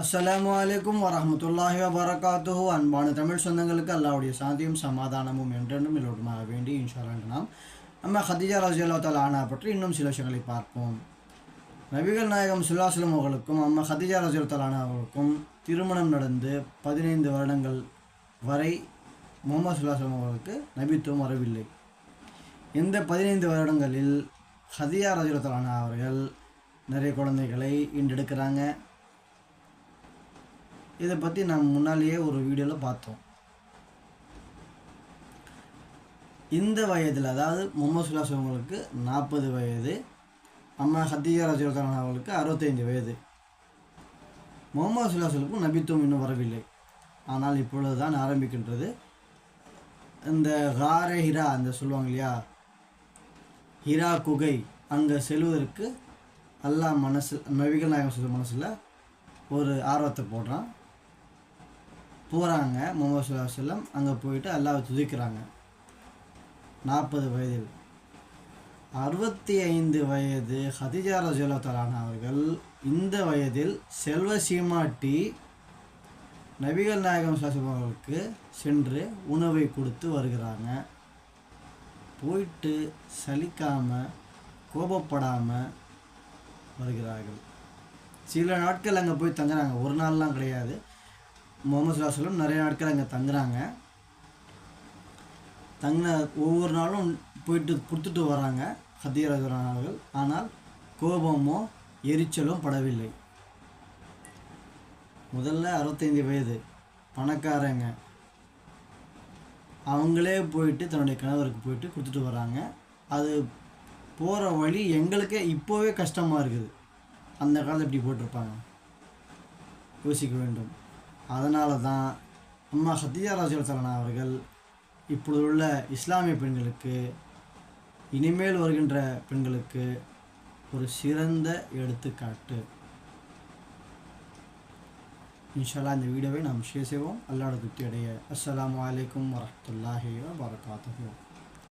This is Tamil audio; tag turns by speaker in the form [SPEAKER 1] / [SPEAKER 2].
[SPEAKER 1] அஸ்ஸலாமு அலைக்கும் வரஹ்மத்துல்லாஹி வபரகாத்துஹு. அன்பான தமிழ் சொந்தங்களுக்கு அல்லாஹ்வுடைய சாந்தியும் சமாதானமும் என்றென்றும் எல்லோருமாக வேண்டி இன்ஷா அல்லாஹ் நம்ம ஹதீஜா ரலியல்லாஹு தஆலா அன்ஹா பற்றி இன்னும் சில விஷயங்களை பார்ப்போம். நபிகள் நாயகம் ஸல்லல்லாஹு அலைஹி வஸல்லம் அவர்களுக்கும் அம்மா ஹதீஜா ரலியல்லாஹு தஆலா அன்ஹா அவர்களுக்கும் திருமணம் நடந்து 15 வருடங்கள் வரை முஹம்மது ஸல்லல்லாஹு அலைஹி வஸல்லம் அவர்களுக்கு நபித்துவம் வரவில்லை. இந்த 15 வருடங்களில் ஹதீஜா ரலியல்லாஹு தஆலா அன்ஹா அவர்கள் நிறைய குழந்தைகளை ஈண்டெடுக்கிறாங்க. இதை பற்றி நம்ம முன்னாலேயே ஒரு வீடியோவில் பார்த்தோம். இந்த வயதில், அதாவது முஹம்மது ஸல்லல்லாஹு அலைஹி வஸல்லம் அவங்களுக்கு 40 வயது, அம்மா ஹதீஜா ரலியல்லாஹு அன்ஹா அவர்களுக்கு 65 வயது. முஹம்மது ஸல்லல்லாஹு அலைஹி வஸல்லம் நபித்துவம் இன்னும் வரவில்லை. ஆனால் இப்பொழுது தான் ஆரம்பிக்கின்றது. இந்த காரே ஹிரா அந்த சொல்லுவாங்க இல்லையா, ஹிரா குகை, அங்கே செல்வதற்கு அல்லாஹ் நபிகள் நாயகம் சொல்ல மனசில் ஒரு ஆர்வத்தை போடுறான். போகிறாங்க. முஹம்மது ஸல்லல்லாஹு அலைஹி வஸல்லம் அங்கே போயிட்டு அல்லாஹ்வை துதிக்கிறாங்க 40 வயதில். 65 வயது ஹதீஜா ரலியல்லாஹு தஆலா அன்ஹா அவர்கள் இந்த வயதில் செல்வ சீமாட்டி நபிகள் நாயகம் ஸல்லல்லாஹு அலைஹி வஸல்லம் அவர்களுக்கு சென்று உணவை கொடுத்து வருகிறாங்க. போயிட்டு சலிக்காமல் கோபப்படாமல் வருகிறார்கள். சில நாட்கள் அங்கே போய் தங்குறாங்க, ஒரு நாள்லாம் கிடையாது. முஹம்மது ஸல்லல்லாஹு அலைஹி வஸல்லம் நிறைய நாட்கள் அங்கே தங்குறாங்க. ஒவ்வொரு நாளும் போயிட்டு கொடுத்துட்டு வராங்க ஹதீஜா ரலியல்லாஹு அன்ஹா அவர்கள். ஆனால் கோபமோ எரிச்சலும் படவில்லை. முதல்ல 65 வயது பணக்காரங்க, அவங்களே போயிட்டு தன்னுடைய கணவருக்கு போயிட்டு கொடுத்துட்டு வராங்க. அது போகிற வழி எங்களுக்கே இப்போவே கஷ்டமாக இருக்குது. அந்த காலத்தில் எப்படி போட்டிருப்பாங்க யோசிக்க வேண்டும். அதனால தான் அம்மா ஹதீஜா ரலியல்லாஹு அன்ஹா அவர்கள் இப்பொழுது உள்ள இஸ்லாமிய பெண்களுக்கு, இனிமேல் வருகின்ற பெண்களுக்கு ஒரு சிறந்த எடுத்துக்காட்டு. இன்ஷா அல்லாஹ் இந்த வீடியோவை நாம் ஷேர் செய்வோம். அல்லாஹ்வோட திருப்தி அடைய. அஸ்ஸலாமு அலைக்கும் வரஹ்மத்துல்லாஹி வபரகாத்துஹு.